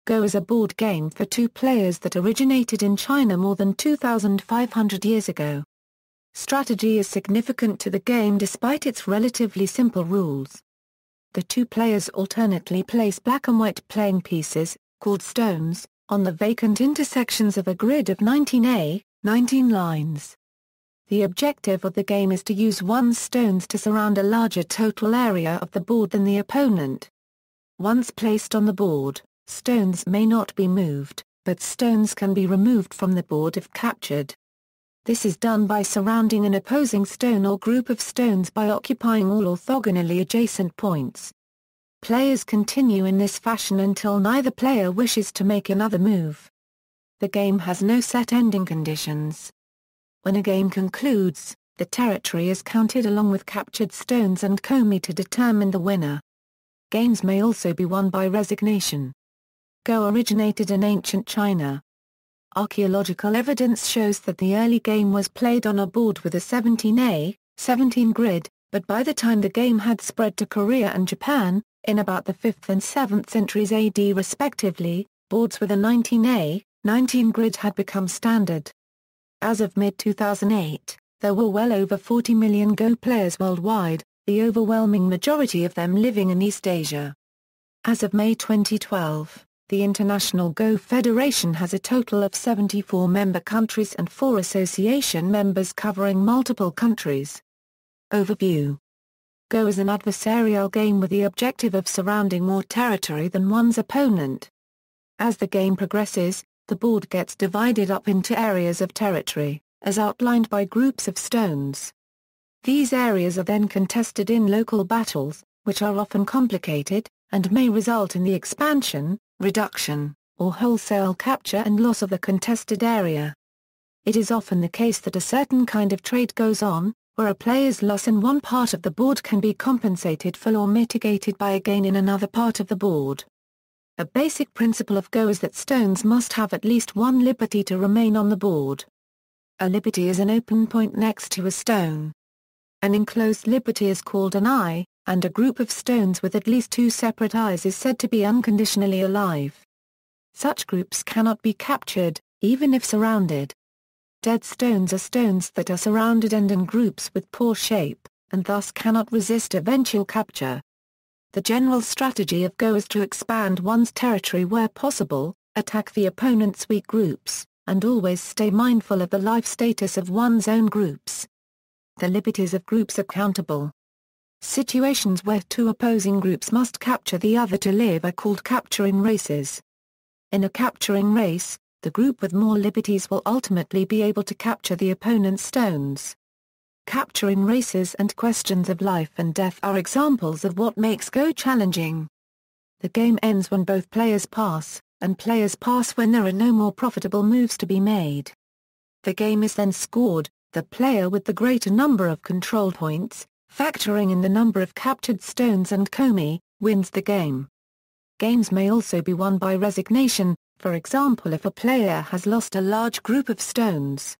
Go is a board game for two players that originated in China more than 2,500 years ago. Strategy is significant to the game despite its relatively simple rules. The two players alternately place black and white playing pieces, called stones, on the vacant intersections of a grid of 19 lines. The objective of the game is to use one's stones to surround a larger total area of the board than the opponent. Once placed on the board, stones may not be moved, but stones can be removed from the board if captured. This is done by surrounding an opposing stone or group of stones by occupying all orthogonally adjacent points. Players continue in this fashion until neither player wishes to make another move. The game has no set ending conditions. When a game concludes, the territory is counted along with captured stones and komi to determine the winner. Games may also be won by resignation. Go originated in ancient China. Archaeological evidence shows that the early game was played on a board with a 17 grid, but by the time the game had spread to Korea and Japan, in about the 5th and 7th centuries AD respectively, boards with a 19 grid had become standard. As of mid-2008, there were well over 40 million Go players worldwide, the overwhelming majority of them living in East Asia. As of May 2012, the International Go Federation has a total of 74 member countries and 4 association members covering multiple countries. Overview. Go is an adversarial game with the objective of surrounding more territory than one's opponent. As the game progresses, the board gets divided up into areas of territory, as outlined by groups of stones. These areas are then contested in local battles, which are often complicated, and may result in the expansion, reduction, or wholesale capture and loss of the contested area. It is often the case that a certain kind of trade goes on, where a player's loss in one part of the board can be compensated for or mitigated by a gain in another part of the board. A basic principle of Go is that stones must have at least one liberty to remain on the board. A liberty is an open point next to a stone. An enclosed liberty is called an eye, and a group of stones with at least 2 separate eyes is said to be unconditionally alive. Such groups cannot be captured, even if surrounded. Dead stones are stones that are surrounded and in groups with poor shape, and thus cannot resist eventual capture. The general strategy of Go is to expand one's territory where possible, attack the opponent's weak groups, and always stay mindful of the life status of one's own groups. The liberties of groups are countable. Situations where 2 opposing groups must capture the other to live are called capturing races. In a capturing race, the group with more liberties will ultimately be able to capture the opponent's stones. Capturing races and questions of life and death are examples of what makes Go challenging. The game ends when both players pass, and players pass when there are no more profitable moves to be made. The game is then scored, the player with the greater number of control points, factoring in the number of captured stones and komi, wins the game. Games may also be won by resignation, for example if a player has lost a large group of stones.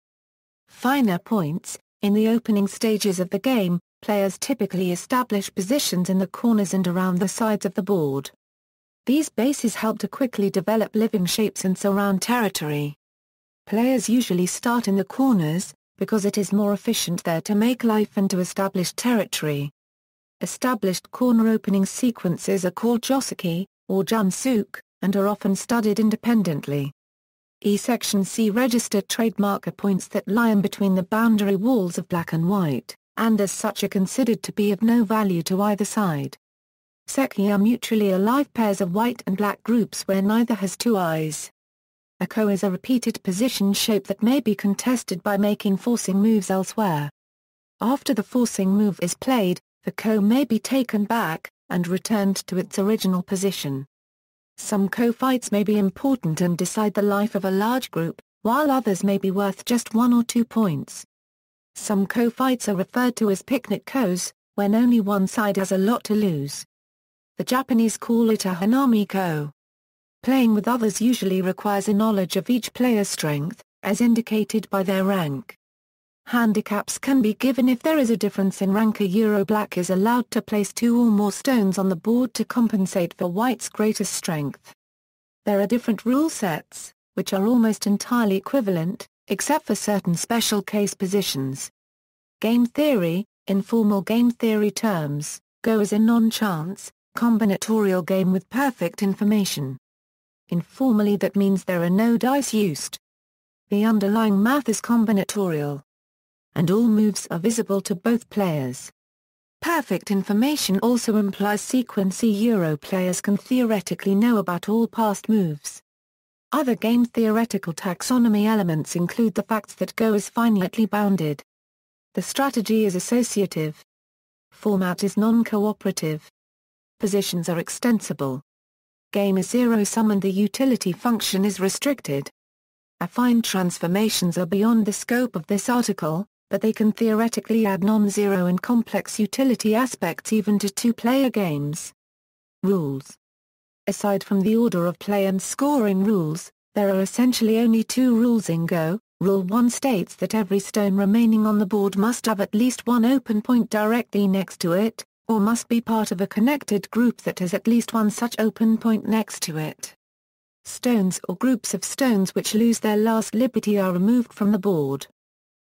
Finer points. In the opening stages of the game, players typically establish positions in the corners and around the sides of the board. These bases help to quickly develop living shapes and surround territory. Players usually start in the corners, because it is more efficient there to make life and to establish territory. Established corner opening sequences are called joseki, or junsuk, and are often studied independently. Section C registered trademark are points that lie in between the boundary walls of black and white, and as such are considered to be of no value to either side. Seki are mutually alive pairs of white and black groups where neither has 2 eyes. A ko is a repeated position shape that may be contested by making forcing moves elsewhere. After the forcing move is played, the ko may be taken back, and returned to its original position. Some ko fights may be important and decide the life of a large group, while others may be worth just 1 or 2 points. Some ko fights are referred to as picnic kos, when only one side has a lot to lose. The Japanese call it a hanami ko. Playing with others usually requires a knowledge of each player's strength, as indicated by their rank. Handicaps can be given if there is a difference in rank. Black is allowed to place 2 or more stones on the board to compensate for white's greater strength. There are different rule sets, which are almost entirely equivalent, except for certain special case positions. Game theory: in formal game theory terms, Go is a non-chance, combinatorial game with perfect information. Informally, that means there are no dice used. The underlying math is combinatorial, and all moves are visible to both players. Perfect information also implies sequence players can theoretically know about all past moves. Other game theoretical taxonomy elements include the fact that Go is finitely bounded. The strategy is associative. Format is non-cooperative. Positions are extensible. Game is zero-sum and the utility function is restricted. Affine transformations are beyond the scope of this article, but they can theoretically add non-zero and complex utility aspects even to two-player games. Rules. Aside from the order of play and scoring rules, there are essentially only two rules in Go. Rule 1 states that every stone remaining on the board must have at least one open point directly next to it, or must be part of a connected group that has at least one such open point next to it. Stones or groups of stones which lose their last liberty are removed from the board.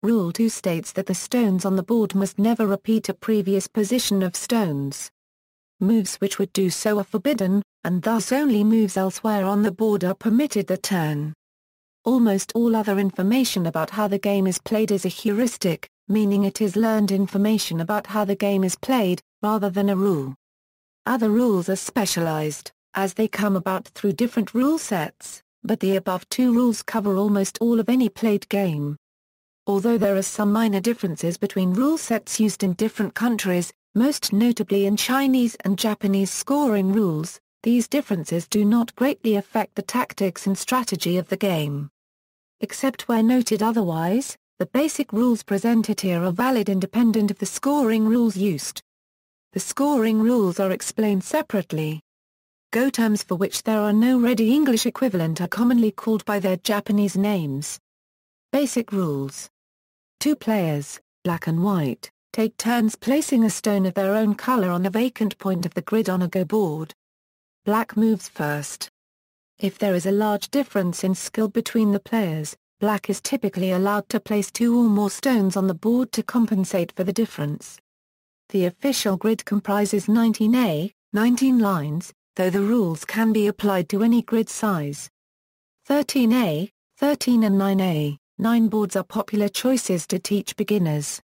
Rule 2 states that the stones on the board must never repeat a previous position of stones. Moves which would do so are forbidden, and thus only moves elsewhere on the board are permitted the turn. Almost all other information about how the game is played is a heuristic, meaning it is learned information about how the game is played, rather than a rule. Other rules are specialized, as they come about through different rule sets, but the above two rules cover almost all of any played game. Although there are some minor differences between rule sets used in different countries, most notably in Chinese and Japanese scoring rules, these differences do not greatly affect the tactics and strategy of the game. Except where noted otherwise, the basic rules presented here are valid independent of the scoring rules used. The scoring rules are explained separately. Go terms for which there are no ready English equivalent are commonly called by their Japanese names. Basic rules. Two players, black and white, take turns placing a stone of their own color on a vacant point of the grid on a Go board. Black moves first. If there is a large difference in skill between the players, black is typically allowed to place two or more stones on the board to compensate for the difference. The official grid comprises 19 lines, though the rules can be applied to any grid size. 13A, 13 and 9A, 9 boards are popular choices to teach beginners.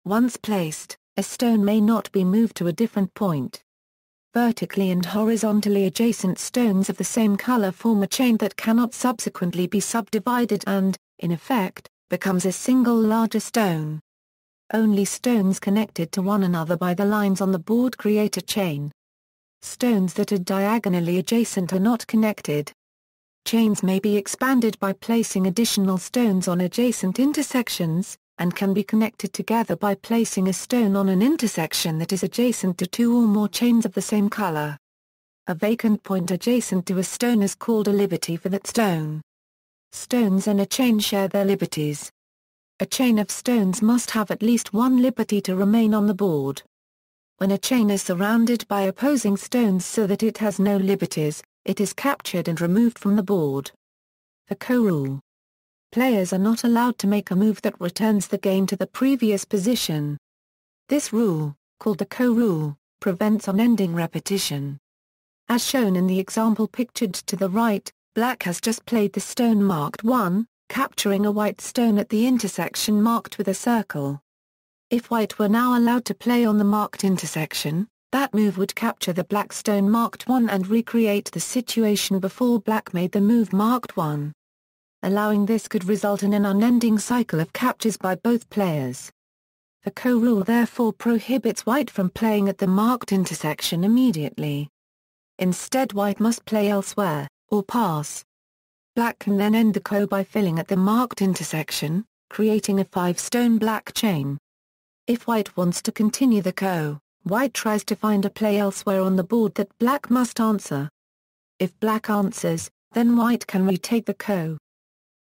Once placed, a stone may not be moved to a different point. Vertically and horizontally adjacent stones of the same color form a chain that cannot subsequently be subdivided and, in effect, becomes a single larger stone. Only stones connected to one another by the lines on the board create a chain. Stones that are diagonally adjacent are not connected. Chains may be expanded by placing additional stones on adjacent intersections, and can be connected together by placing a stone on an intersection that is adjacent to two or more chains of the same color. A vacant point adjacent to a stone is called a liberty for that stone. Stones and a chain share their liberties. A chain of stones must have at least one liberty to remain on the board. When a chain is surrounded by opposing stones so that it has no liberties, it is captured and removed from the board. The co-rule. Players are not allowed to make a move that returns the game to the previous position. This rule, called the co-rule, prevents unending repetition. As shown in the example pictured to the right, black has just played the stone marked 1, capturing a white stone at the intersection marked with a circle. If white were now allowed to play on the marked intersection, that move would capture the black stone marked 1 and recreate the situation before black made the move marked 1. Allowing this could result in an unending cycle of captures by both players. The co-rule therefore prohibits white from playing at the marked intersection immediately. Instead, white must play elsewhere, or pass. Black can then end the co by filling at the marked intersection, creating a 5-stone black chain. If white wants to continue the co, white tries to find a play elsewhere on the board that black must answer. If black answers, then white can retake the co.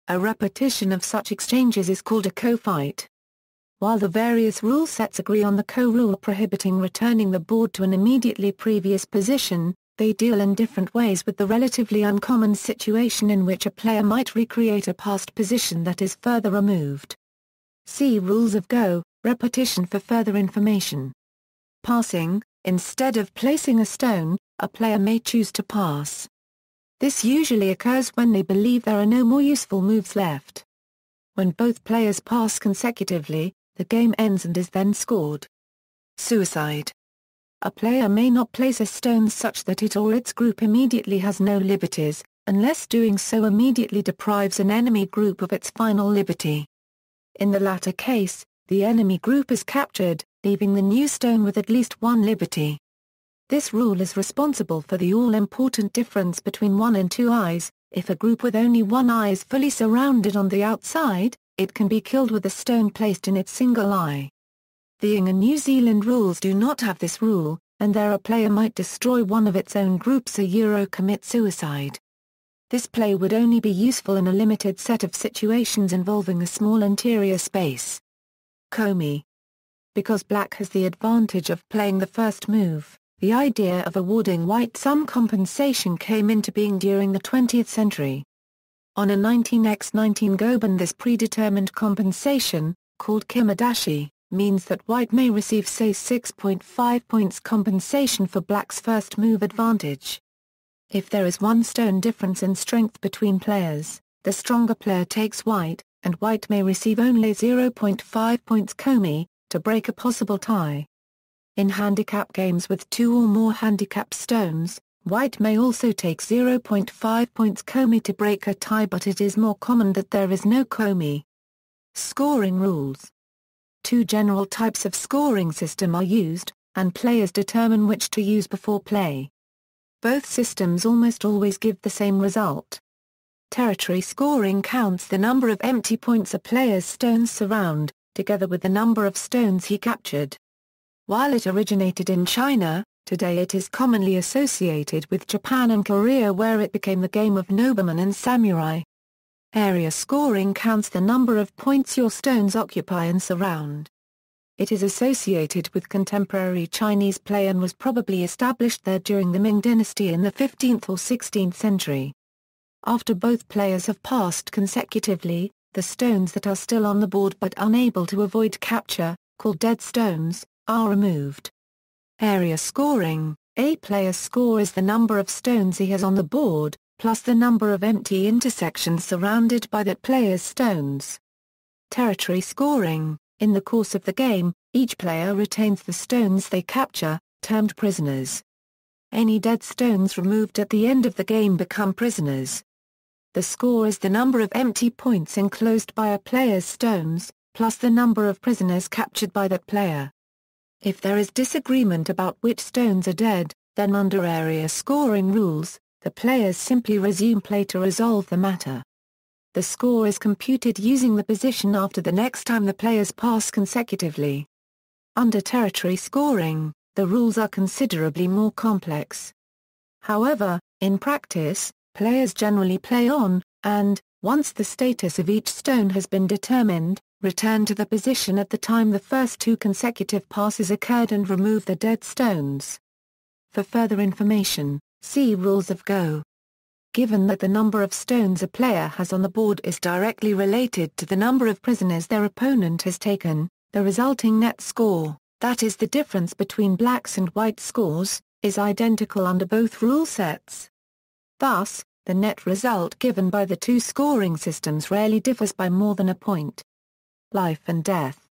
A repetition of such exchanges is called a co-fight. While the various rule sets agree on the co-rule prohibiting returning the board to an immediately previous position, They deal in different ways with the relatively uncommon situation in which a player might recreate a past position that is further removed. See Rules of Go, repetition for further information. Passing: instead of placing a stone, a player may choose to pass. This usually occurs when they believe there are no more useful moves left. When both players pass consecutively, the game ends and is then scored. Suicide: a player may not place a stone such that it or its group immediately has no liberties, unless doing so immediately deprives an enemy group of its final liberty. In the latter case, the enemy group is captured, leaving the new stone with at least one liberty. This rule is responsible for the all-important difference between 1 and 2 eyes. If a group with only 1 eye is fully surrounded on the outside, it can be killed with a stone placed in its single eye. The Ing and New Zealand rules do not have this rule, and there a player might destroy one of its own groups commit suicide. This play would only be useful in a limited set of situations involving a small interior space. Komi: because black has the advantage of playing the first move, the idea of awarding white some compensation came into being during the 20th century. On a 19x19 goban, this predetermined compensation, called kimadashi, means that white may receive say 6.5 points compensation for black's first move advantage. If there is 1 stone difference in strength between players, the stronger player takes white, and white may receive only 0.5 points komi, to break a possible tie. In handicap games with 2 or more handicap stones, white may also take 0.5 points komi to break a tie, but it is more common that there is no komi. Scoring rules: 2 general types of scoring system are used, and players determine which to use before play. Both systems almost always give the same result. Territory scoring counts the number of empty points a player's stones surround, together with the number of stones he captured. While it originated in China, today it is commonly associated with Japan and Korea, where it became the game of noblemen and samurai. Area scoring counts the number of points your stones occupy and surround. It is associated with contemporary Chinese play and was probably established there during the Ming dynasty in the 15th or 16th century. After both players have passed consecutively, the stones that are still on the board but unable to avoid capture, called dead stones, are removed. Area scoring: a player's score is the number of stones he has on the board, plus the number of empty intersections surrounded by that player's stones. Territory scoring: in the course of the game, each player retains the stones they capture, termed prisoners. Any dead stones removed at the end of the game become prisoners. The score is the number of empty points enclosed by a player's stones, plus the number of prisoners captured by that player. If there is disagreement about which stones are dead, then under area scoring rules, the players simply resume play to resolve the matter. The score is computed using the position after the next time the players pass consecutively. Under territory scoring, the rules are considerably more complex. However, in practice, players generally play on, and, once the status of each stone has been determined, return to the position at the time the first 2 consecutive passes occurred and remove the dead stones. For further information, see Rules of Go. Given that the number of stones a player has on the board is directly related to the number of prisoners their opponent has taken, the resulting net score, that is the difference between black's and white's scores, is identical under both rule sets. Thus, the net result given by the 2 scoring systems rarely differs by more than a point. Life and death.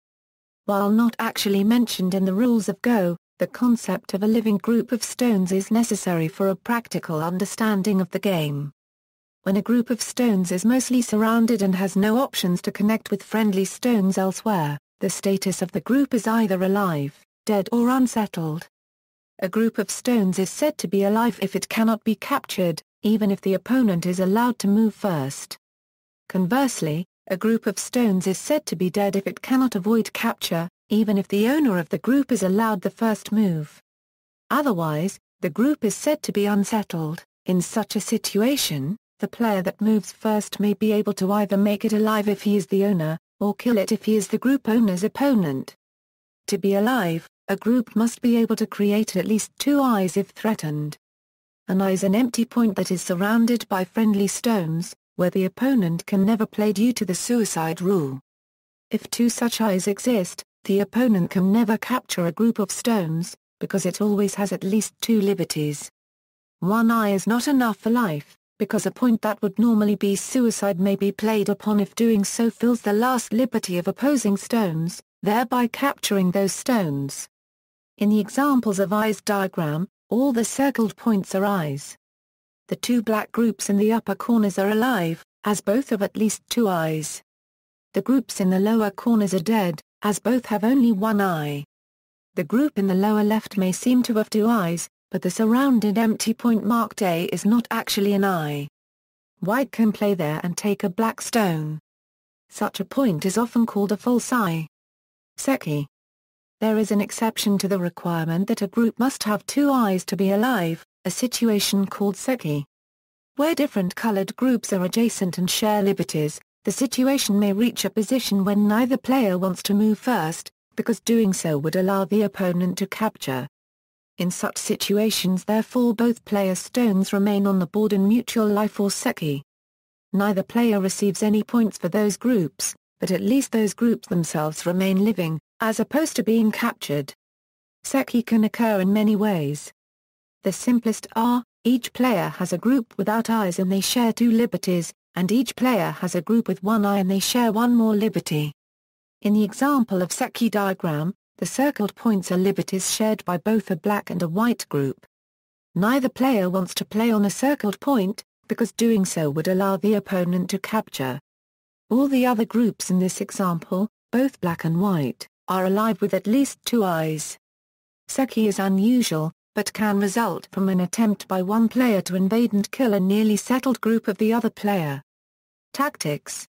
While not actually mentioned in the Rules of Go, the concept of a living group of stones is necessary for a practical understanding of the game. When a group of stones is mostly surrounded and has no options to connect with friendly stones elsewhere, the status of the group is either alive, dead or unsettled. A group of stones is said to be alive if it cannot be captured, even if the opponent is allowed to move first. Conversely, a group of stones is said to be dead if it cannot avoid capture, even if the owner of the group is allowed the first move. Otherwise, the group is said to be unsettled. In such a situation, the player that moves first may be able to either make it alive if he is the owner, or kill it if he is the group owner's opponent. To be alive, a group must be able to create at least 2 eyes if threatened. An eye is an empty point that is surrounded by friendly stones, where the opponent can never play due to the suicide rule. If two such eyes exist, the opponent can never capture a group of stones, because it always has at least two liberties. One eye is not enough for life, because a point that would normally be suicide may be played upon if doing so fills the last liberty of opposing stones, thereby capturing those stones. In the examples of eyes diagram, all the circled points are eyes. The two black groups in the upper corners are alive, as both have at least two eyes. The groups in the lower corners are dead, as both have only one eye. The group in the lower left may seem to have two eyes, but the surrounded empty point marked A is not actually an eye. White can play there and take a black stone. Such a point is often called a false eye. Wéiqí. There is an exception to the requirement that a group must have two eyes to be alive, a situation called wéiqí. Where different colored groups are adjacent and share liberties, the situation may reach a position when neither player wants to move first, because doing so would allow the opponent to capture. In such situations therefore both players' stones remain on the board in mutual life or wéiqí. Neither player receives any points for those groups, but at least those groups themselves remain living, as opposed to being captured. Wéiqí can occur in many ways. The simplest are, each player has a group without eyes and they share two liberties, and each player has a group with one eye and they share one more liberty. In the example of wéiqí diagram, the circled points are liberties shared by both a black and a white group. Neither player wants to play on a circled point, because doing so would allow the opponent to capture. All the other groups in this example, both black and white, are alive with at least two eyes. Wéiqí is unusual, but can result from an attempt by one player to invade and kill a nearly settled group of the other player. Tactics.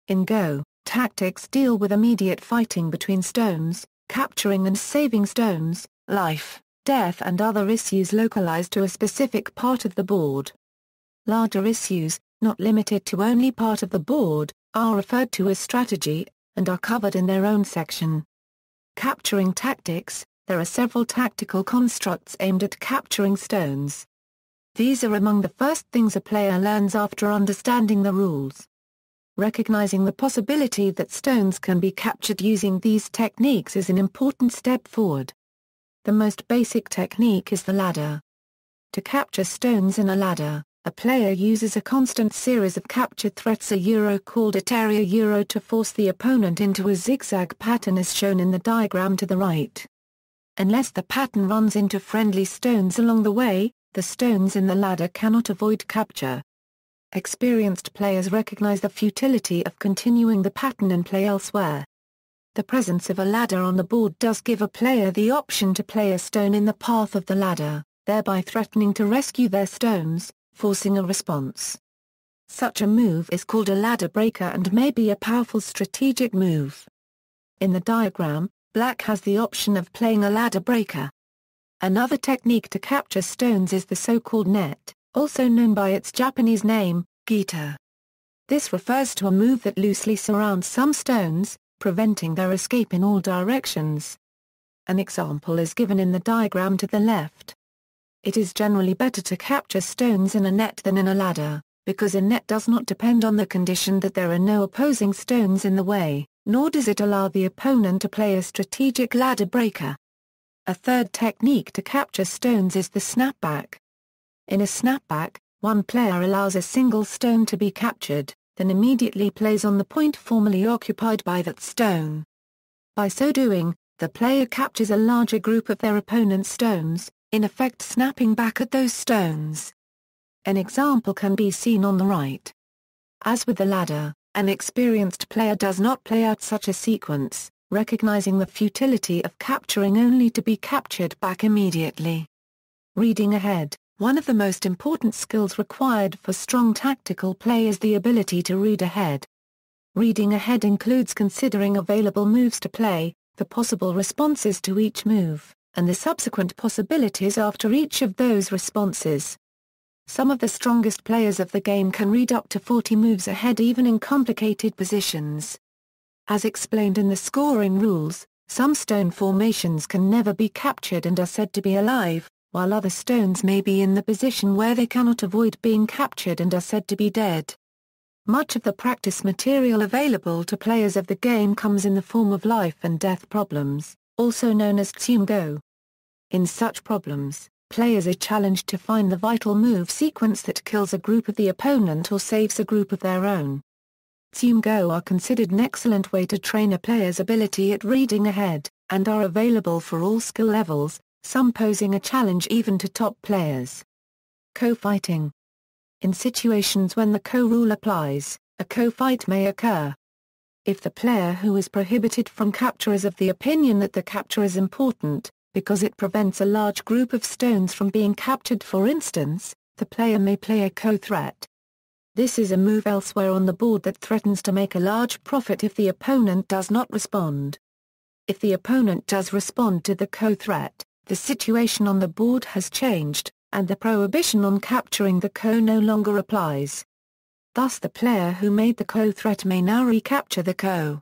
In Go, tactics deal with immediate fighting between stones, capturing and saving stones, life, death and other issues localized to a specific part of the board. Larger issues, not limited to only part of the board, are referred to as strategy, and are covered in their own section. Capturing tactics. There are several tactical constructs aimed at capturing stones. These are among the first things a player learns after understanding the rules. Recognizing the possibility that stones can be captured using these techniques is an important step forward. The most basic technique is the ladder. To capture stones in a ladder, a player uses a constant series of capture threats called area to force the opponent into a zigzag pattern as shown in the diagram to the right. Unless the pattern runs into friendly stones along the way, the stones in the ladder cannot avoid capture. Experienced players recognize the futility of continuing the pattern and play elsewhere. The presence of a ladder on the board does give a player the option to play a stone in the path of the ladder, thereby threatening to rescue their stones, forcing a response. Such a move is called a ladder breaker and may be a powerful strategic move. In the diagram, black has the option of playing a ladder breaker. Another technique to capture stones is the so-called net, also known by its Japanese name, gita. This refers to a move that loosely surrounds some stones, preventing their escape in all directions. An example is given in the diagram to the left. It is generally better to capture stones in a net than in a ladder, because a net does not depend on the condition that there are no opposing stones in the way, nor does it allow the opponent to play a strategic ladder breaker. A third technique to capture stones is the snapback. In a snapback, one player allows a single stone to be captured, then immediately plays on the point formerly occupied by that stone. By so doing, the player captures a larger group of their opponent's stones, in effect snapping back at those stones. An example can be seen on the right. As with the ladder, an experienced player does not play out such a sequence, recognizing the futility of capturing only to be captured back immediately. Reading ahead. One of the most important skills required for strong tactical play is the ability to read ahead. Reading ahead includes considering available moves to play, the possible responses to each move, and the subsequent possibilities after each of those responses. Some of the strongest players of the game can read up to 40 moves ahead even in complicated positions. As explained in the scoring rules, some stone formations can never be captured and are said to be alive, while other stones may be in the position where they cannot avoid being captured and are said to be dead. Much of the practice material available to players of the game comes in the form of life and death problems, also known as go. In such problems, players are challenged to find the vital move sequence that kills a group of the opponent or saves a group of their own. go are considered an excellent way to train a player's ability at reading ahead, and are available for all skill levels, some posing a challenge even to top players. Co-fighting. In situations when the co-rule applies, a co-fight may occur. If the player who is prohibited from capture is of the opinion that the capture is important, because it prevents a large group of stones from being captured for instance, the player may play a co-threat. This is a move elsewhere on the board that threatens to make a large profit if the opponent does not respond. If the opponent does respond to the co-threat, the situation on the board has changed, and the prohibition on capturing the co no longer applies. Thus the player who made the co-threat may now recapture the co.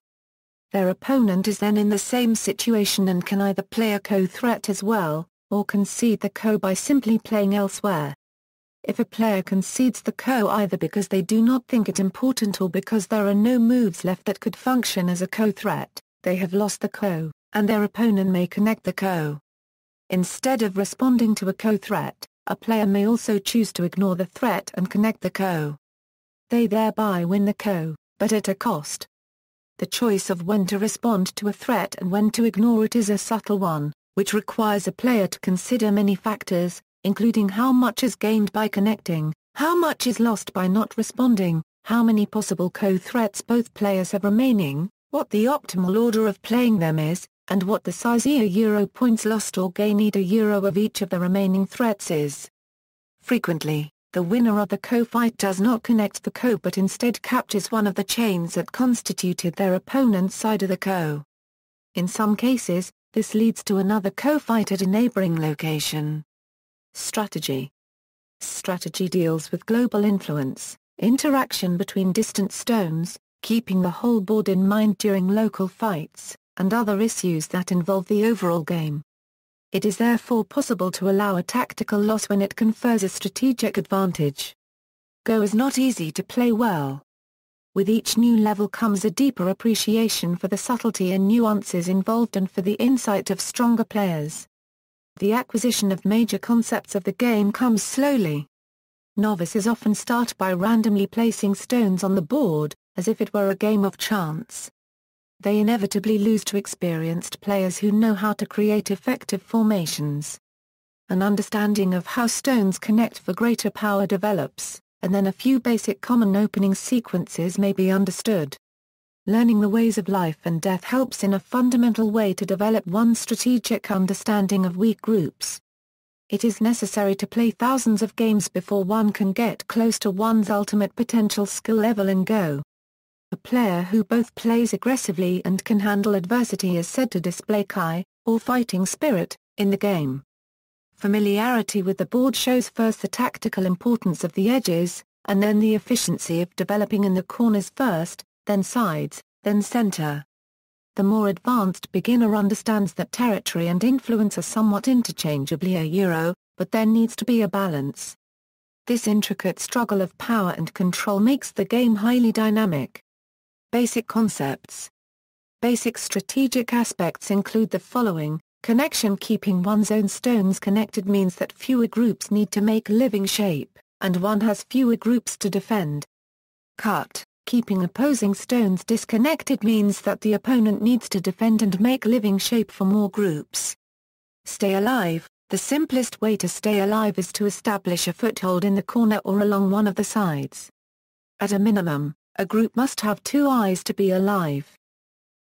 Their opponent is then in the same situation and can either play a co-threat as well, or concede the co by simply playing elsewhere. If a player concedes the co either because they do not think it important or because there are no moves left that could function as a co-threat, they have lost the co, and their opponent may connect the co. Instead of responding to a co-threat, a player may also choose to ignore the threat and connect the co. They thereby win the co, but at a cost. The choice of when to respond to a threat and when to ignore it is a subtle one, which requires a player to consider many factors, including how much is gained by connecting, how much is lost by not responding, how many possible co-threats both players have remaining, what the optimal order of playing them is, and what the size euro points lost or gained euro of each of the remaining threats is. Frequently, the winner of the co-fight does not connect the co but instead captures one of the chains that constituted their opponent's side of the co. In some cases, this leads to another co-fight at a neighboring location. Strategy. Strategy deals with global influence, interaction between distant stones, keeping the whole board in mind during local fights, and other issues that involve the overall game. It is therefore possible to allow a tactical loss when it confers a strategic advantage. Go is not easy to play well. With each new level comes a deeper appreciation for the subtlety and nuances involved and for the insight of stronger players. The acquisition of major concepts of the game comes slowly. Novices often start by randomly placing stones on the board, as if it were a game of chance. They inevitably lose to experienced players who know how to create effective formations. An understanding of how stones connect for greater power develops, and then a few basic common opening sequences may be understood. Learning the ways of life and death helps in a fundamental way to develop one's strategic understanding of weak groups. It is necessary to play thousands of games before one can get close to one's ultimate potential skill level in Go. A player who both plays aggressively and can handle adversity is said to display kai, or fighting spirit, in the game. Familiarity with the board shows first the tactical importance of the edges, and then the efficiency of developing in the corners first, then sides, then center. The more advanced beginner understands that territory and influence are somewhat interchangeably euro, but there needs to be a balance. This intricate struggle of power and control makes the game highly dynamic. Basic concepts. Basic strategic aspects include the following. Connection. Keeping one's own stones connected means that fewer groups need to make living shape, and one has fewer groups to defend. Cut. Keeping opposing stones disconnected means that the opponent needs to defend and make living shape for more groups. Stay alive. The simplest way to stay alive is to establish a foothold in the corner or along one of the sides. At a minimum, a group must have 2 eyes to be alive.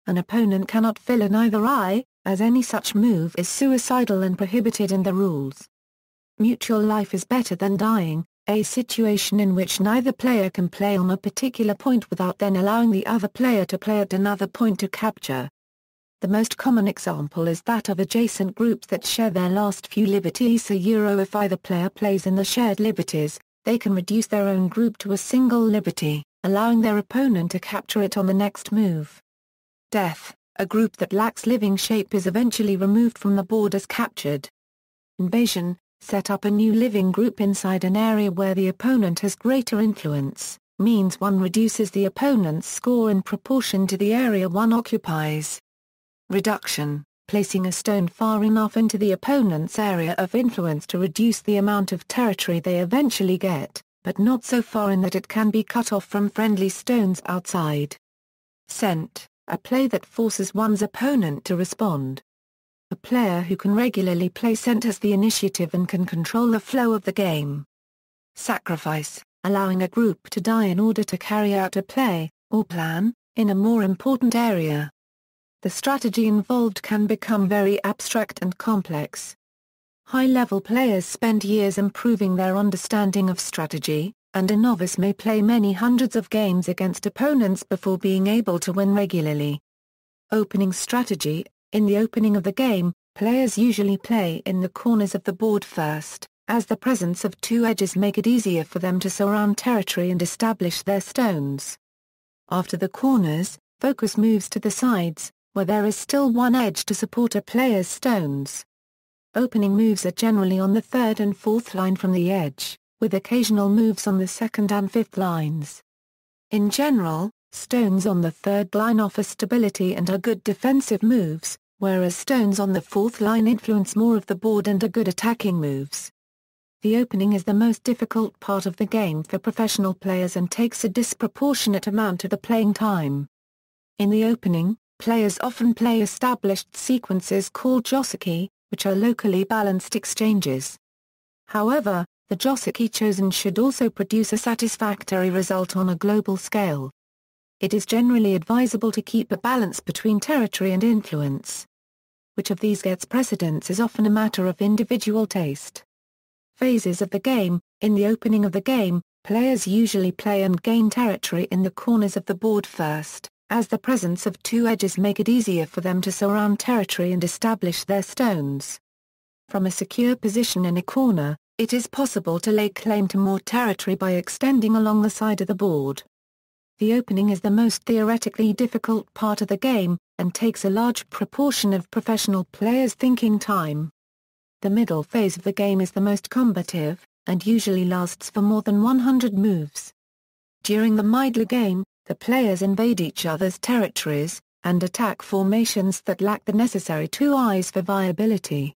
An opponent cannot fill in either eye, as any such move is suicidal and prohibited in the rules. Mutual life is better than dying, a situation in which neither player can play on a particular point without then allowing the other player to play at another point to capture. The most common example is that of adjacent groups that share their last few liberties. If either player plays in the shared liberties, they can reduce their own group to a single liberty, allowing their opponent to capture it on the next move. Death. A group that lacks living shape is eventually removed from the board as captured. Invasion. set up a new living group inside an area where the opponent has greater influence, means one reduces the opponent's score in proportion to the area one occupies. Reduction, placing a stone far enough into the opponent's area of influence to reduce the amount of territory they eventually get, but not so far in that it can be cut off from friendly stones outside. Scent, a play that forces one's opponent to respond. A player who can regularly play scent has the initiative and can control the flow of the game. Sacrifice, allowing a group to die in order to carry out a play, or plan, in a more important area. The strategy involved can become very abstract and complex. High-level players spend years improving their understanding of strategy, and a novice may play many hundreds of games against opponents before being able to win regularly. Opening strategy. In the opening of the game, players usually play in the corners of the board first, as the presence of two edges make it easier for them to surround territory and establish their stones. After the corners, focus moves to the sides, where there is still one edge to support a player's stones. Opening moves are generally on the third and fourth line from the edge, with occasional moves on the second and fifth lines. In general, stones on the third line offer stability and are good defensive moves, whereas stones on the fourth line influence more of the board and are good attacking moves. The opening is the most difficult part of the game for professional players and takes a disproportionate amount of the playing time. In the opening, players often play established sequences called wéiqí, which are locally balanced exchanges. However, the wéiqí chosen should also produce a satisfactory result on a global scale. It is generally advisable to keep a balance between territory and influence. Which of these gets precedence is often a matter of individual taste. Phases of the game. In the opening of the game, players usually play and gain territory in the corners of the board first, as the presence of two edges make it easier for them to surround territory and establish their stones. From a secure position in a corner, it is possible to lay claim to more territory by extending along the side of the board. The opening is the most theoretically difficult part of the game, and takes a large proportion of professional players' thinking time. The middle phase of the game is the most combative, and usually lasts for more than 100 moves. During the middle game, the players invade each other's territories, and attack formations that lack the necessary two eyes for viability.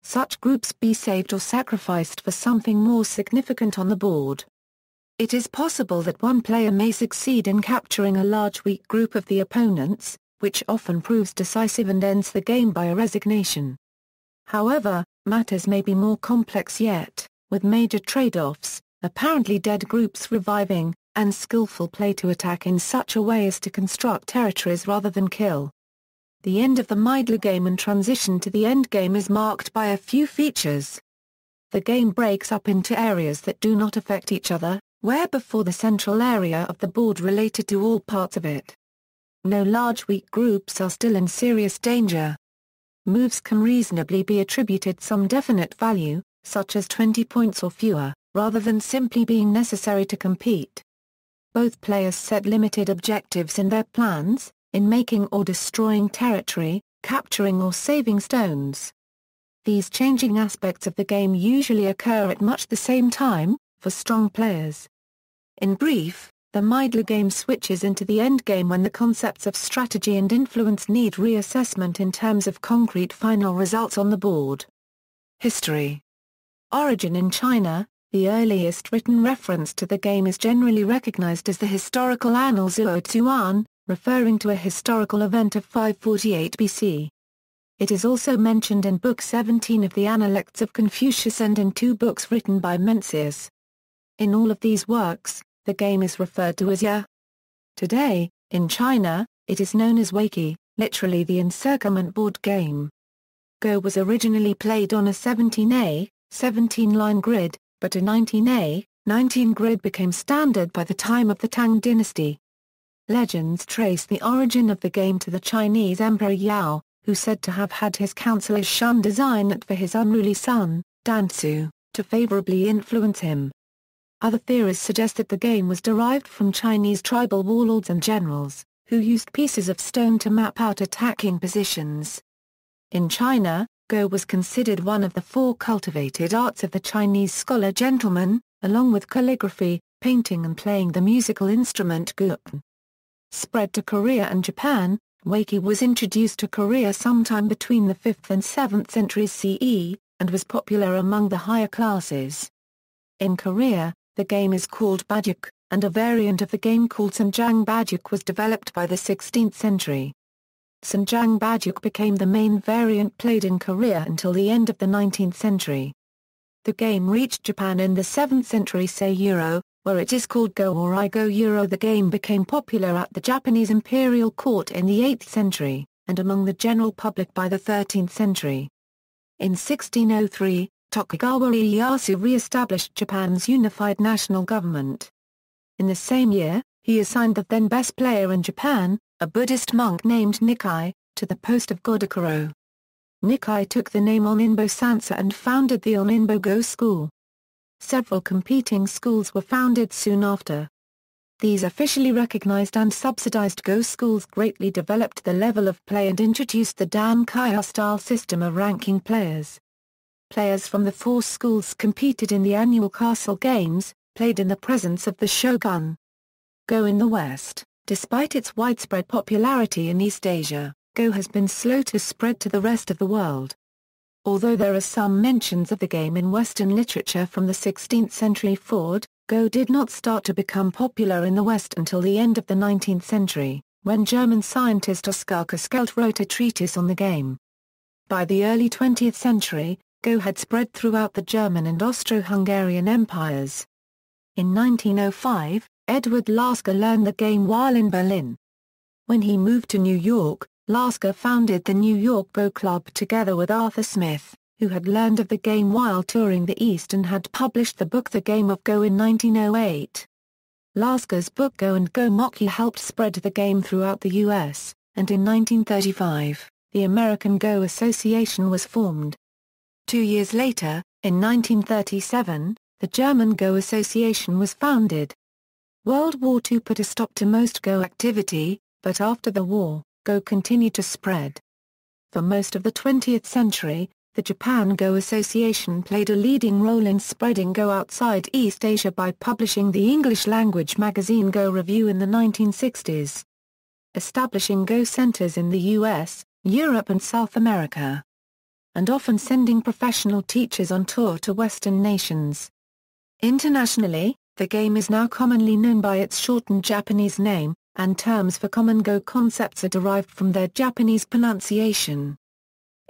Such groups be saved or sacrificed for something more significant on the board. It is possible that one player may succeed in capturing a large weak group of the opponents, which often proves decisive and ends the game by a resignation. However, matters may be more complex yet, with major trade-offs, apparently dead groups reviving, and skillful play to attack in such a way as to construct territories rather than kill. The end of the middle game and transition to the end game is marked by a few features. The game breaks up into areas that do not affect each other, where before the central area of the board related to all parts of it. No large weak groups are still in serious danger. Moves can reasonably be attributed some definite value, such as 20 points or fewer, rather than simply being necessary to compete. Both players set limited objectives in their plans, in making or destroying territory, capturing or saving stones. These changing aspects of the game usually occur at much the same time, for strong players. In brief, the middle game switches into the endgame when the concepts of strategy and influence need reassessment in terms of concrete final results on the board. History. Origin in China. The earliest written reference to the game is generally recognized as the historical annal Zuozuan, referring to a historical event of 548 BC. It is also mentioned in Book 17 of the Analects of Confucius and in two books written by Mencius. In all of these works, the game is referred to as ya. Today, in China, it is known as wéiqí, literally the encirclement board game. Go was originally played on a 17A, 17-line grid, but a 19A, 19 grid became standard by the time of the Tang dynasty. Legends trace the origin of the game to the Chinese Emperor Yao, who said to have had his counselors Shun design it for his unruly son, Danzu, to favorably influence him. Other theories suggest that the game was derived from Chinese tribal warlords and generals, who used pieces of stone to map out attacking positions. In China, Go was considered one of the four cultivated arts of the Chinese scholar gentleman, along with calligraphy, painting and playing the musical instrument gupn. Spread to Korea and Japan, wéiqí was introduced to Korea sometime between the 5th and 7th centuries CE, and was popular among the higher classes. In Korea, the game is called baduk, and a variant of the game called sanjang baduk was developed by the 16th century. Sanjang baduk became the main variant played in Korea until the end of the 19th century. The game reached Japan in the 7th century Euro, where it is called Go or I-Go Euro. The game became popular at the Japanese imperial court in the 8th century, and among the general public by the 13th century. In 1603, Tokugawa Ieyasu re-established Japan's unified national government. In the same year, he assigned the then best player in Japan, a Buddhist monk named Nikai, to the post of Godokuro. Nikai took the name Oninbo Sansa and founded the Oninbo Go School. Several competing schools were founded soon after. These officially recognized and subsidized Go schools greatly developed the level of play and introduced the Dan Kaya-style system of ranking players. Players from the four schools competed in the annual Castle Games, played in the presence of the shogun. Go in the West, despite its widespread popularity in East Asia, Go has been slow to spread to the rest of the world. Although there are some mentions of the game in Western literature from the 16th century forward, Go did not start to become popular in the West until the end of the 19th century, when German scientist Oskar Kaskelt wrote a treatise on the game. By the early 20th century, Go had spread throughout the German and Austro-Hungarian empires. In 1905, Edward Lasker learned the game while in Berlin. When he moved to New York, Lasker founded the New York Go Club together with Arthur Smith, who had learned of the game while touring the East and had published the book The Game of Go in 1908. Lasker's book Go and Go Monkey helped spread the game throughout the U.S., and in 1935, the American Go Association was formed. 2 years later, in 1937, the German Go Association was founded. World War II put a stop to most Go activity, but after the war, Go continued to spread. For most of the 20th century, the Japan Go Association played a leading role in spreading Go outside East Asia by publishing the English-language magazine Go Review in the 1960s. Establishing Go centers in the US, Europe and South America. And often sending professional teachers on tour to Western nations. Internationally, the game is now commonly known by its shortened Japanese name, and terms for common Go concepts are derived from their Japanese pronunciation.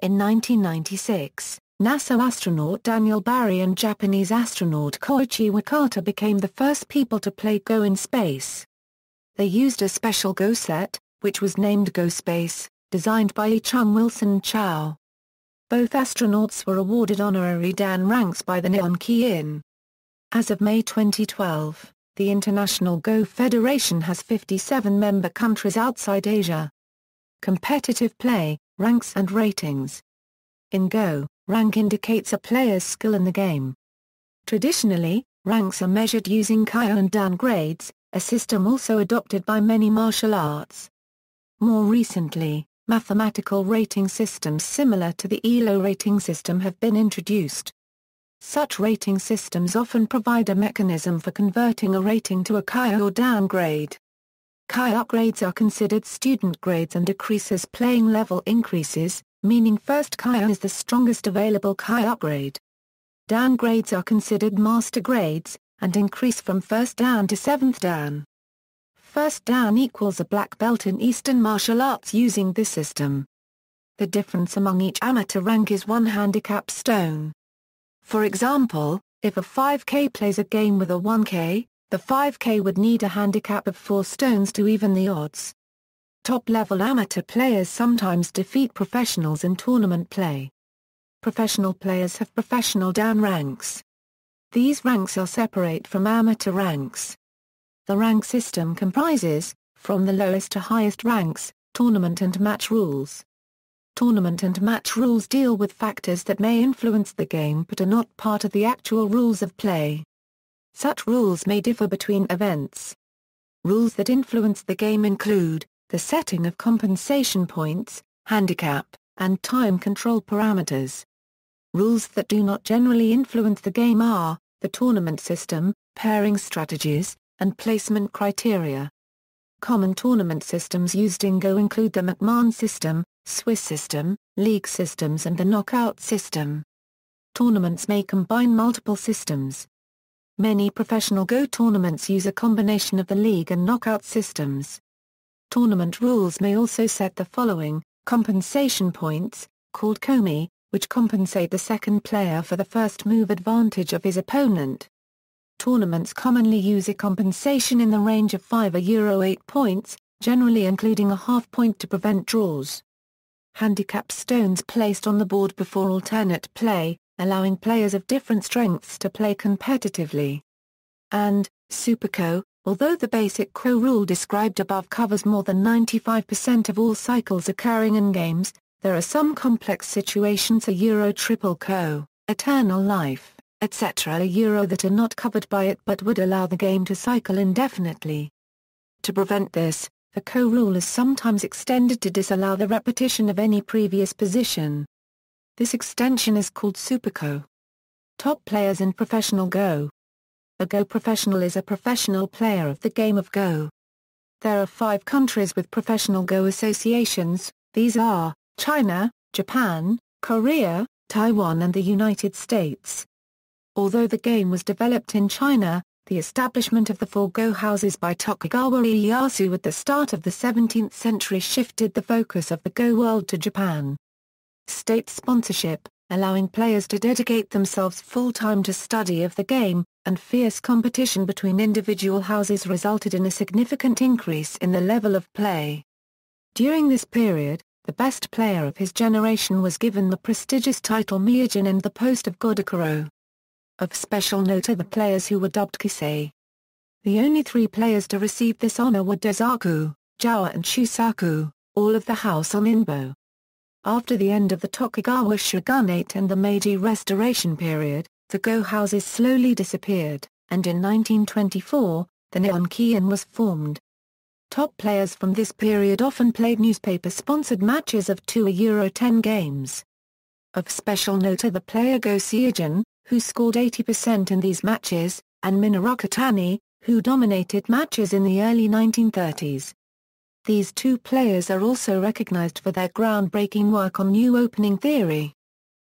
In 1996, NASA astronaut Daniel Barry and Japanese astronaut Koichi Wakata became the first people to play Go in space. They used a special Go set, which was named Go Space, designed by Chung Wilson Chow. Both astronauts were awarded honorary Dan ranks by the Nihon Ki-in. As of May 2012, the International Go Federation has 57 member countries outside Asia. Competitive play, ranks and ratings. In Go, rank indicates a player's skill in the game. Traditionally, ranks are measured using Kaya and Dan grades, a system also adopted by many martial arts. More recently, mathematical rating systems similar to the ELO rating system have been introduced. Such rating systems often provide a mechanism for converting a rating to a Kaya or Dan grade. Kaya grades are considered student grades and decrease as playing level increases, meaning first Kaya is the strongest available Kaya grade. Dan grades are considered master grades, and increase from first Dan to seventh Dan. First Dan equals a black belt in Eastern martial arts using this system. The difference among each amateur rank is 1 handicap stone. For example, if a 5K plays a game with a 1K, the 5K would need a handicap of 4 stones to even the odds. Top-level amateur players sometimes defeat professionals in tournament play. Professional players have professional Dan ranks. These ranks are separate from amateur ranks. The rank system comprises, from the lowest to highest ranks, tournament and match rules. Tournament and match rules deal with factors that may influence the game but are not part of the actual rules of play. Such rules may differ between events. Rules that influence the game include, the setting of compensation points, handicap, and time control parameters. Rules that do not generally influence the game are the tournament system, pairing strategies, and placement criteria. Common tournament systems used in Go include the McMahon system, Swiss system, league systems and the knockout system. Tournaments may combine multiple systems. Many professional Go tournaments use a combination of the league and knockout systems. Tournament rules may also set the following: compensation points, called komi, which compensate the second player for the first move advantage of his opponent. Tournaments commonly use a compensation in the range of 5 or €8 points, generally including a half point to prevent draws. Handicap stones placed on the board before alternate play, allowing players of different strengths to play competitively. And Superco, although the basic Ko rule described above covers more than 95% of all cycles occurring in games, there are some complex situations triple Ko, eternal life, etc. that are not covered by it but would allow the game to cycle indefinitely. To prevent this, the Ko rule is sometimes extended to disallow the repetition of any previous position. This extension is called Superco. Top players in professional Go. A Go professional is a professional player of the game of Go. There are 5 countries with professional Go associations. These are China, Japan, Korea, Taiwan and the United States. Although the game was developed in China, the establishment of the 4 Go houses by Tokugawa Ieyasu at the start of the 17th century shifted the focus of the Go world to Japan. State sponsorship, allowing players to dedicate themselves full-time to study of the game, and fierce competition between individual houses resulted in a significant increase in the level of play. During this period, the best player of his generation was given the prestigious title Meijin and the post of Godokuro. Of special note are the players who were dubbed Kisei. The only 3 players to receive this honor were Dozaku, Jawa and Shusaku, all of the house on Inbo. After the end of the Tokugawa shogunate and the Meiji Restoration period, the Go houses slowly disappeared, and in 1924, the Nihon Kiin was formed. Top players from this period often played newspaper-sponsored matches of 2 or €10 games. Of special note are the player Go Seijin, who scored 80% in these matches, and Minoru Katani, who dominated matches in the early 1930s. These 2 players are also recognized for their groundbreaking work on new opening theory.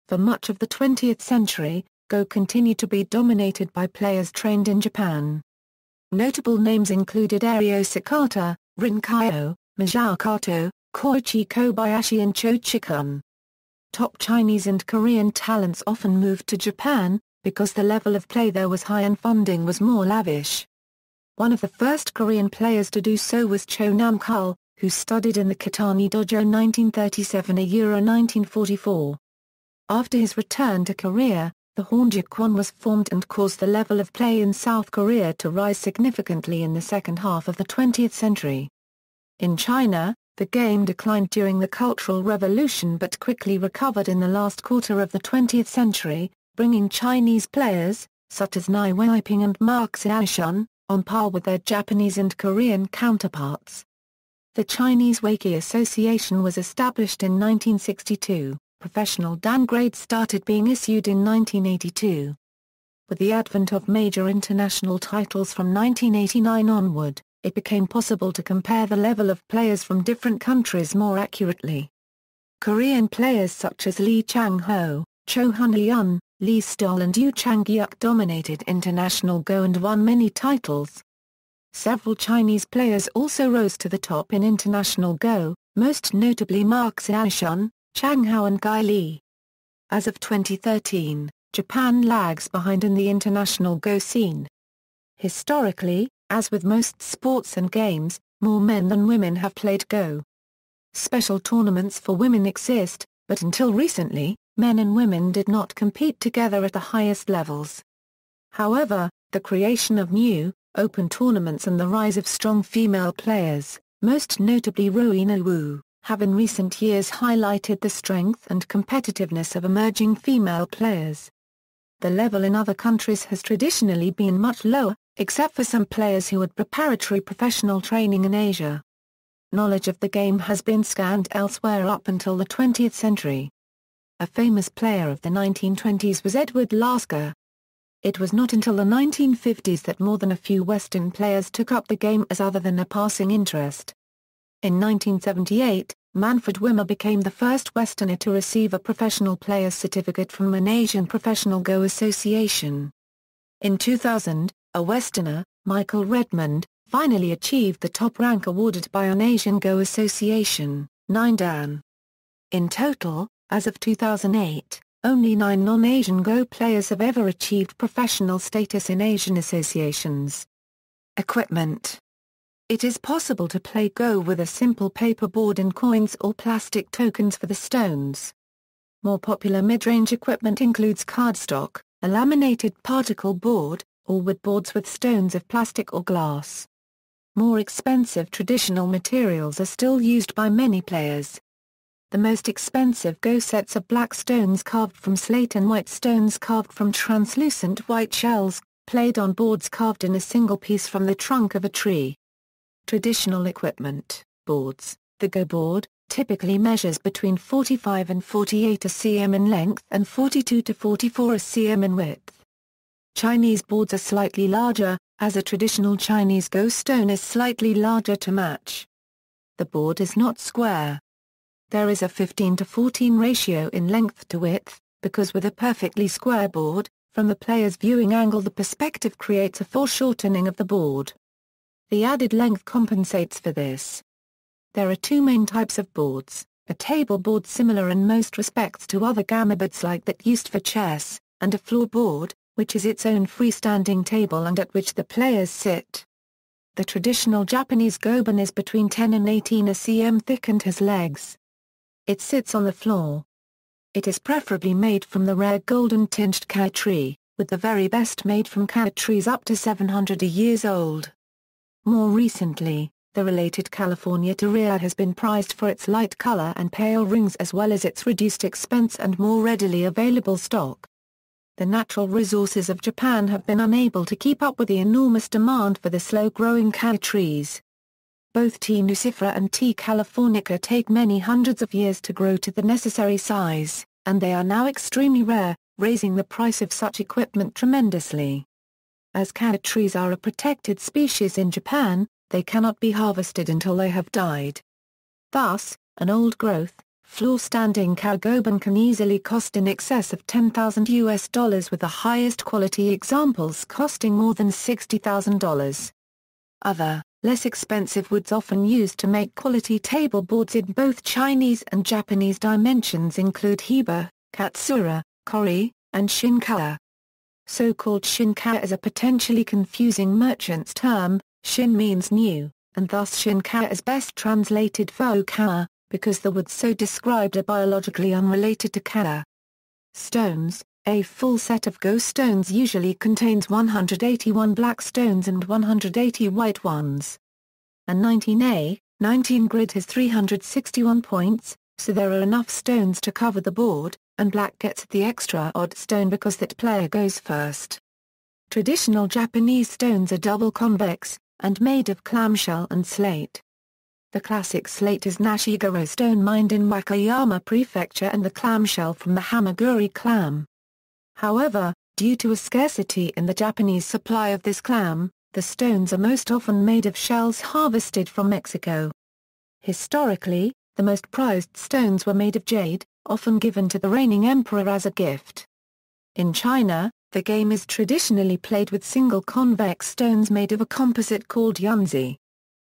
For much of the 20th century, Go continued to be dominated by players trained in Japan. Notable names included Ario Sakata, Rin Kyo, Masao Kato, Koichi Kobayashi and Cho Chikun. Top Chinese and Korean talents often moved to Japan, because the level of play there was high and funding was more lavish. One of the first Korean players to do so was Cho Nam-kul, who studied in the Kitani Dojo 1937 1944. After his return to Korea, the Handicaps was formed and caused the level of play in South Korea to rise significantly in the second half of the 20th century. In China, the game declined during the Cultural Revolution but quickly recovered in the last quarter of the 20th century, bringing Chinese players, such as Nai Weiping and Mark Xiaoshun, on par with their Japanese and Korean counterparts. The Chinese wéiqí Association was established in 1962. Professional dan grades started being issued in 1982. With the advent of major international titles from 1989 onward, it became possible to compare the level of players from different countries more accurately. Korean players such as Lee Chang-ho, Cho Hun-hyun, Lee Stoll and Yu Chang-gyuk dominated international Go and won many titles. Several Chinese players also rose to the top in international Go, most notably Mark Xiaoshun, Chang Hao and Guy Lee. As of 2013, Japan lags behind in the international Go scene. Historically, as with most sports and games, more men than women have played Go. Special tournaments for women exist, but until recently, men and women did not compete together at the highest levels. However, the creation of new, open tournaments and the rise of strong female players, most notably Roina Wu, have in recent years highlighted the strength and competitiveness of emerging female players. The level in other countries has traditionally been much lower, except for some players who had preparatory professional training in Asia. knowledge of the game has been scant elsewhere up until the 20th century. A famous player of the 1920s was Edward Lasker. It was not until the 1950s that more than a few Western players took up the game as other than a passing interest. In 1978, Manfred Wimmer became the first Westerner to receive a professional player's certificate from an Asian Professional Go Association. In 2000, a Westerner, Michael Redmond, finally achieved the top rank awarded by an Asian Go Association, 9 Dan. In total, as of 2008, only 9 non-Asian Go players have ever achieved professional status in Asian associations. Equipment. It is possible to play Go with a simple paper board and coins or plastic tokens for the stones. More popular mid-range equipment includes cardstock, a laminated particle board, or wood boards with stones of plastic or glass. More expensive traditional materials are still used by many players. The most expensive Go sets are black stones carved from slate and white stones carved from translucent white shells, played on boards carved in a single piece from the trunk of a tree. Traditional equipment, boards. The Go board, typically measures between 45 and 48 cm in length and 42 to 44 cm in width. Chinese boards are slightly larger, as a traditional Chinese Go stone is slightly larger to match. The board is not square. There is a 15 to 14 ratio in length to width, because with a perfectly square board, from the player's viewing angle the perspective creates a foreshortening of the board. The added length compensates for this. There are 2 main types of boards, a table board similar in most respects to other gamaboards like that used for chess, and a floor board, which is its own freestanding table and at which the players sit. The traditional Japanese goban is between 10 and 18 cm thick and has legs. It sits on the floor. It is preferably made from the rare golden-tinged kai tree, with the very best made from kai trees up to 700 years old. More recently, the related California Torreya has been prized for its light color and pale rings as well as its reduced expense and more readily available stock. The natural resources of Japan have been unable to keep up with the enormous demand for the slow-growing kai trees. Both T. nucifera and T. californica take many hundreds of years to grow to the necessary size, and they are now extremely rare, raising the price of such equipment tremendously. As kai trees are a protected species in Japan, they cannot be harvested until they have died. Thus, an old-growth, floor-standing kai goban can easily cost in excess of $10,000 with the highest quality examples costing more than $60,000. Other, less expensive woods often used to make quality table boards in both Chinese and Japanese dimensions include hiba, katsura, kori, and shinkai. So-called shinkai is a potentially confusing merchant's term. Shin means new, and thus shinkai is best translated vacant, because the woods so described are biologically unrelated to kai. Stones. A full set of Go stones usually contains 181 black stones and 180 white ones. A 19A, 19 grid has 361 points, so there are enough stones to cover the board, and black gets the extra odd stone because that player goes first. Traditional Japanese stones are double convex, and made of clamshell and slate. The classic slate is Nashiguro stone mined in Wakayama Prefecture and the clamshell from the Hamaguri clam. However, due to a scarcity in the Japanese supply of this clam, the stones are most often made of shells harvested from Mexico. Historically, the most prized stones were made of jade, often given to the reigning emperor as a gift. In China, the game is traditionally played with single convex stones made of a composite called yunzi.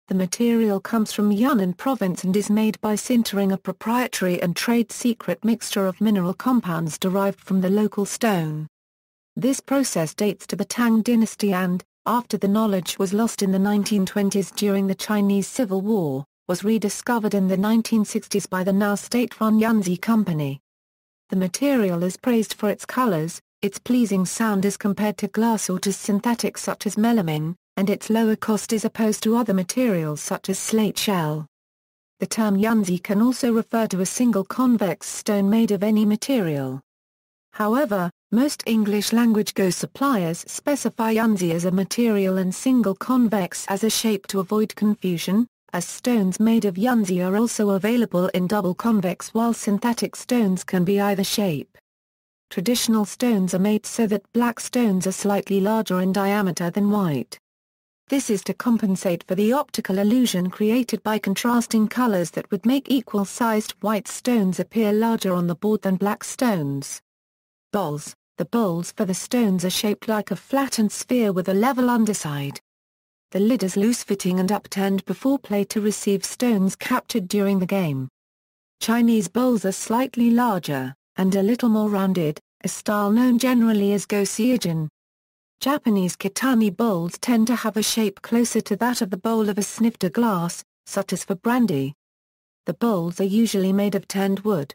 The material comes from Yunnan province and is made by sintering a proprietary and trade secret mixture of mineral compounds derived from the local stone. This process dates to the Tang dynasty and, after the knowledge was lost in the 1920s during the Chinese Civil War, was rediscovered in the 1960s by the now state-run Yunzi Company. The material is praised for its colors, its pleasing sound as compared to glass or to synthetics such as melamine, and its lower cost as opposed to other materials such as slate shell. The term yunzi can also refer to a single convex stone made of any material. However, most English-language Go suppliers specify yunzi as a material and single convex as a shape to avoid confusion, as stones made of yunzi are also available in double convex, while synthetic stones can be either shape. Traditional stones are made so that black stones are slightly larger in diameter than white. This is to compensate for the optical illusion created by contrasting colors that would make equal-sized white stones appear larger on the board than black stones. Bowls. The bowls for the stones are shaped like a flattened sphere with a level underside. The lid is loose-fitting and upturned before play to receive stones captured during the game. Chinese bowls are slightly larger, and a little more rounded, a style known generally as goseijin. Japanese kitani bowls tend to have a shape closer to that of the bowl of a snifter glass, such as for brandy. The bowls are usually made of turned wood.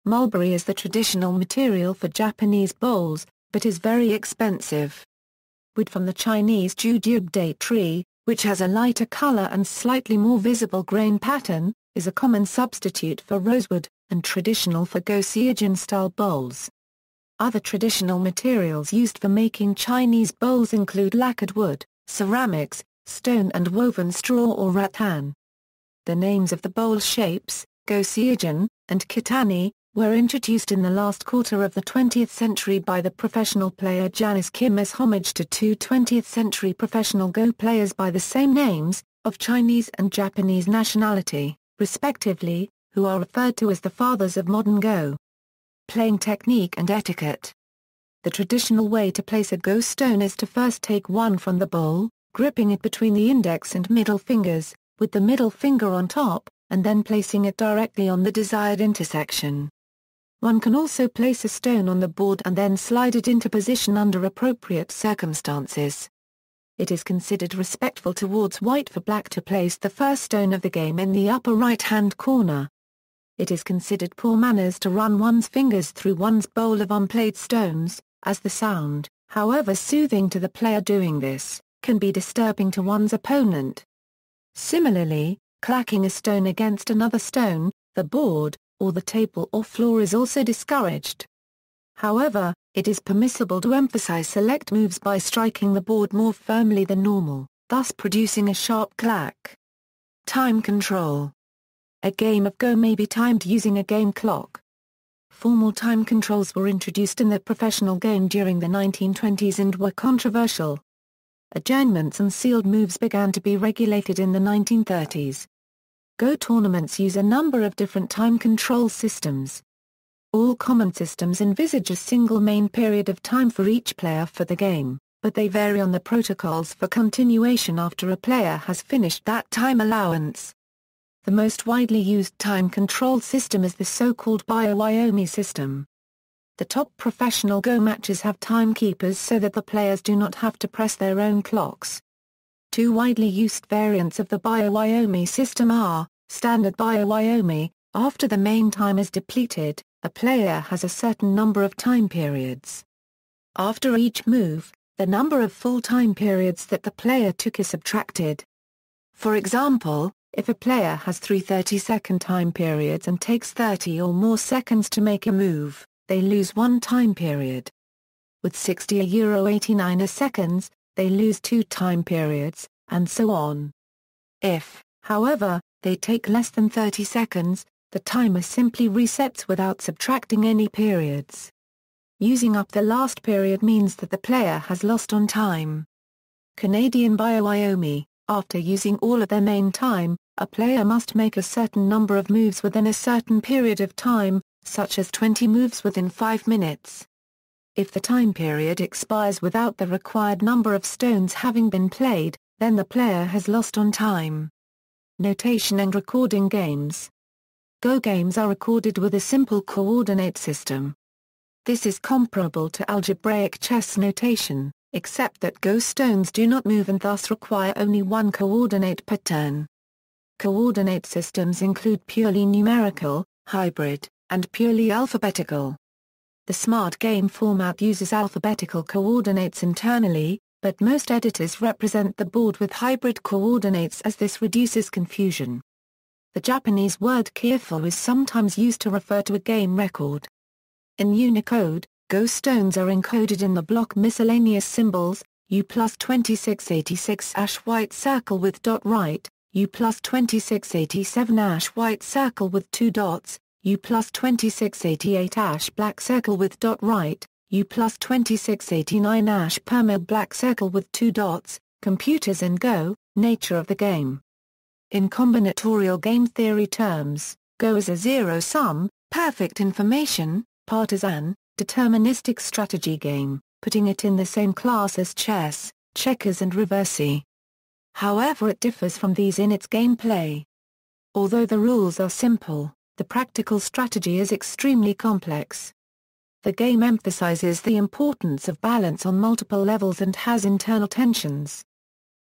Mulberry is the traditional material for Japanese bowls, but is very expensive. Wood from the Chinese jujube date tree, which has a lighter color and slightly more visible grain pattern, is a common substitute for rosewood, and traditional for goseijin-style bowls. Other traditional materials used for making Chinese bowls include lacquered wood, ceramics, stone and woven straw or rattan. The names of the bowl shapes, goseijin, and kitani, were introduced in the last quarter of the 20th century by the professional player Janice Kim as homage to two 20th-century professional Go players by the same names, of Chinese and Japanese nationality, respectively, who are referred to as the fathers of modern Go. Playing technique and etiquette. The traditional way to place a Go stone is to first take one from the bowl, gripping it between the index and middle fingers, with the middle finger on top, and then placing it directly on the desired intersection. One can also place a stone on the board and then slide it into position under appropriate circumstances. It is considered respectful towards white for black to place the first stone of the game in the upper right-hand corner. It is considered poor manners to run one's fingers through one's bowl of unplayed stones, as the sound, however soothing to the player doing this, can be disturbing to one's opponent. Similarly, clacking a stone against another stone, the board, or the table or floor is also discouraged. However, it is permissible to emphasize select moves by striking the board more firmly than normal, thus producing a sharp clack. Time control. A game of Go may be timed using a game clock. Formal time controls were introduced in the professional game during the 1920s and were controversial. Adjournments and sealed moves began to be regulated in the 1930s. Go tournaments use a number of different time control systems. All common systems envisage a single main period of time for each player for the game, but they vary on the protocols for continuation after a player has finished that time allowance. The most widely used time control system is the so-called wéiqí system. The top professional Go matches have timekeepers so that the players do not have to press their own clocks. Two widely used variants of the wéiqí system are, standard wéiqí, after the main time is depleted, a player has a certain number of time periods. After each move, the number of full time periods that the player took is subtracted. For example, if a player has 3 30-second time periods and takes 30 or more seconds to make a move, they lose one time period. With 60–89 seconds, they lose 2 time periods, and so on. If, however, they take less than 30 seconds, the timer simply resets without subtracting any periods. Using up the last period means that the player has lost on time. Canadian wéiqí, after using all of their main time, a player must make a certain number of moves within a certain period of time, such as 20 moves within 5 minutes. If the time period expires without the required number of stones having been played, then the player has lost on time. Notation and recording games. Go games are recorded with a simple coordinate system. This is comparable to algebraic chess notation, except that Go stones do not move and thus require only one coordinate per turn. Coordinate systems include purely numerical, hybrid, and purely alphabetical. The smart game format uses alphabetical coordinates internally, but most editors represent the board with hybrid coordinates as this reduces confusion. The Japanese word kifo is sometimes used to refer to a game record. In Unicode, Go stones are encoded in the block miscellaneous symbols, U+2686# white circle with dot right, U plus 2687 ash white circle with 2 dots, U plus 2688 ash black circle with dot right, U plus 2689 ash perma black circle with 2 dots, computers and Go, nature of the game. In combinatorial game theory terms, Go is a zero-sum, perfect information, partisan, deterministic strategy game, putting it in the same class as chess, checkers and reversi. However, it differs from these in its gameplay. Although the rules are simple, the practical strategy is extremely complex. The game emphasizes the importance of balance on multiple levels and has internal tensions.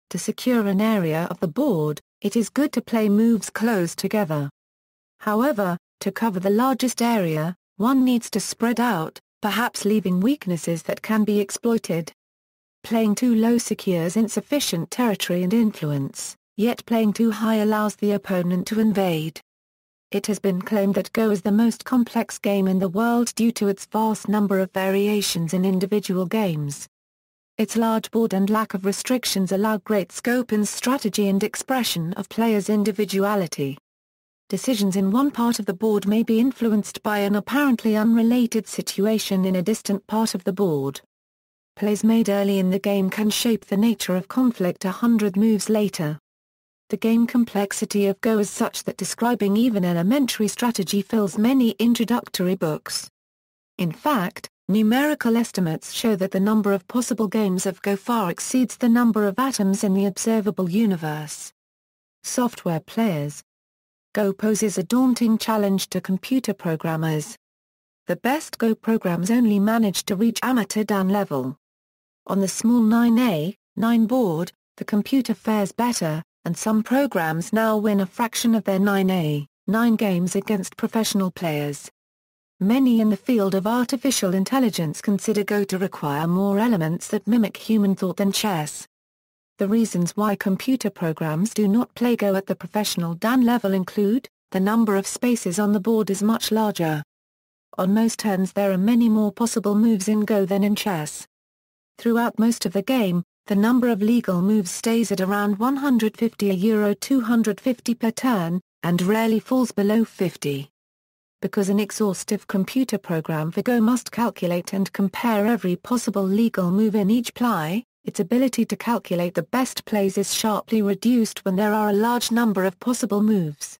To secure an area of the board, it is good to play moves close together. However, to cover the largest area, one needs to spread out, perhaps leaving weaknesses that can be exploited. Playing too low secures insufficient territory and influence, yet playing too high allows the opponent to invade. It has been claimed that Go is the most complex game in the world due to its vast number of variations in individual games. Its large board and lack of restrictions allow great scope in strategy and expression of players' individuality. Decisions in one part of the board may be influenced by an apparently unrelated situation in a distant part of the board. Plays made early in the game can shape the nature of conflict 100 moves later. The game complexity of Go is such that describing even elementary strategy fills many introductory books. In fact, numerical estimates show that the number of possible games of Go far exceeds the number of atoms in the observable universe. Software players. Go poses a daunting challenge to computer programmers. The best Go programs only manage to reach amateur Dan level. On the small 9A9 board, the computer fares better, and some programs now win a fraction of their 9A9 games against professional players. Many in the field of artificial intelligence consider Go to require more elements that mimic human thought than chess. The reasons why computer programs do not play Go at the professional Dan level include, the number of spaces on the board is much larger. On most turns there are many more possible moves in Go than in chess. Throughout most of the game, the number of legal moves stays at around 150–250 per turn, and rarely falls below 50. Because an exhaustive computer program for Go must calculate and compare every possible legal move in each ply, its ability to calculate the best plays is sharply reduced when there are a large number of possible moves.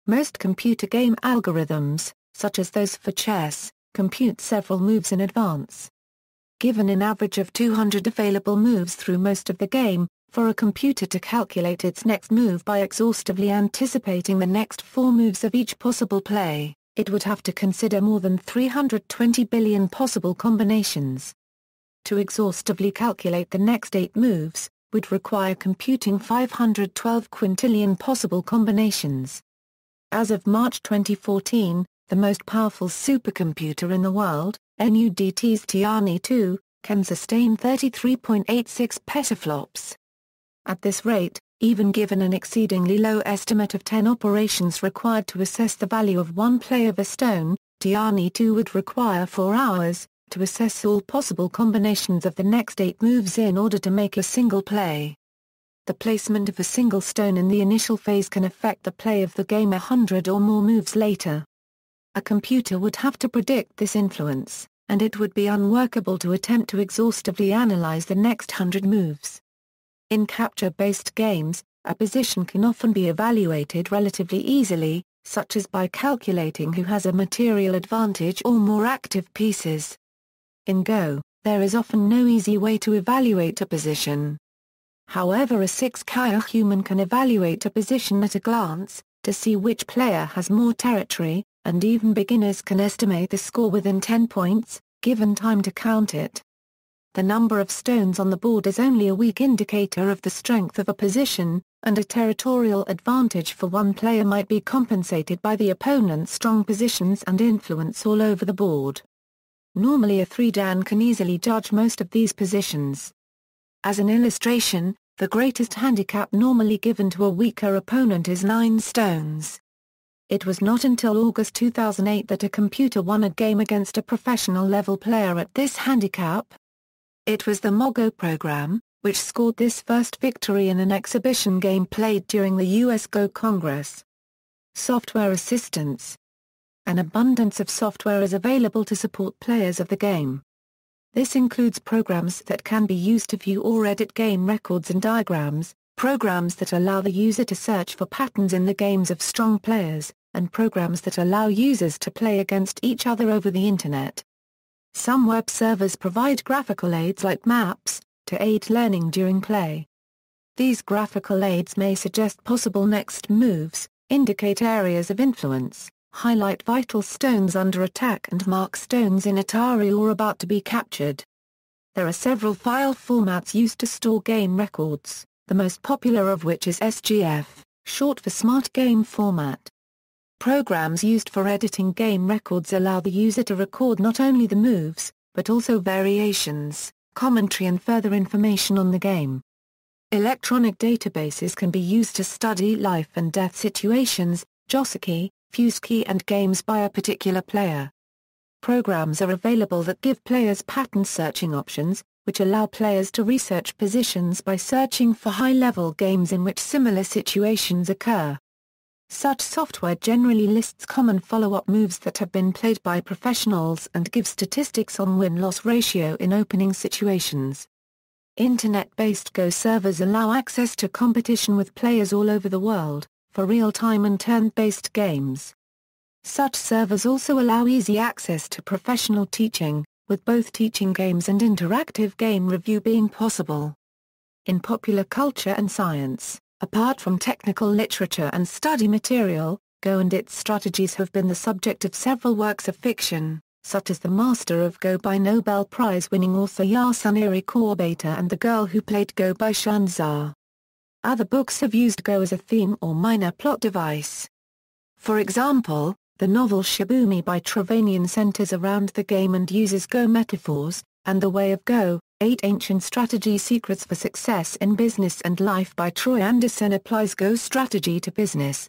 Most computer game algorithms, such as those for chess, compute several moves in advance. Given an average of 200 available moves through most of the game, for a computer to calculate its next move by exhaustively anticipating the next 4 moves of each possible play, it would have to consider more than 320 billion possible combinations. To exhaustively calculate the next 8 moves, would require computing 512 quintillion possible combinations. As of March 2014, the most powerful supercomputer in the world, NUDT's Tiani-2, can sustain 33.86 petaflops. At this rate, even given an exceedingly low estimate of 10 operations required to assess the value of one play of a stone, Tiani-2 would require 4 hours, to assess all possible combinations of the next 8 moves in order to make a single play. The placement of a single stone in the initial phase can affect the play of the game 100 or more moves later. A computer would have to predict this influence, and it would be unworkable to attempt to exhaustively analyze the next 100 moves. In capture-based games, a position can often be evaluated relatively easily, such as by calculating who has a material advantage or more active pieces. In Go, there is often no easy way to evaluate a position. However, a 6-Kaya human can evaluate a position at a glance, to see which player has more territory, and even beginners can estimate the score within 10 points, given time to count it. The number of stones on the board is only a weak indicator of the strength of a position, and a territorial advantage for one player might be compensated by the opponent's strong positions and influence all over the board. Normally a 3-Dan can easily judge most of these positions. As an illustration, the greatest handicap normally given to a weaker opponent is 9 stones. It was not until August 2008 that a computer won a game against a professional-level player at this handicap. It was the Manga program, which scored this first victory in an exhibition game played during the U.S. Go Congress. Software assistance. An abundance of software is available to support players of the game. This includes programs that can be used to view or edit game records and diagrams, programs that allow the user to search for patterns in the games of strong players, and programs that allow users to play against each other over the Internet. Some web servers provide graphical aids like maps, to aid learning during play. These graphical aids may suggest possible next moves, indicate areas of influence, highlight vital stones under attack and mark stones in Atari or about to be captured. There are several file formats used to store game records, the most popular of which is SGF, short for Smart Game Format. Programs used for editing game records allow the user to record not only the moves, but also variations, commentary and further information on the game. Electronic databases can be used to study life and death situations, wéiqí, fusekey and games by a particular player. Programs are available that give players pattern searching options, which allow players to research positions by searching for high-level games in which similar situations occur. Such software generally lists common follow-up moves that have been played by professionals and gives statistics on win-loss ratio in opening situations. Internet-based Go servers allow access to competition with players all over the world, for real-time and turn-based games. Such servers also allow easy access to professional teaching, with both teaching games and interactive game review being possible. In popular culture and science, apart from technical literature and study material, Go and its strategies have been the subject of several works of fiction, such as The Master of Go by Nobel Prize-winning author Yasunori Kawabata and The Girl Who Played Go by Shanzar. Other books have used Go as a theme or minor plot device. For example, the novel Shibumi by Travanian centers around the game and uses Go metaphors, and The Way of Go, 8 Ancient Strategy Secrets for Success in Business and Life by Troy Anderson applies Go strategy to business.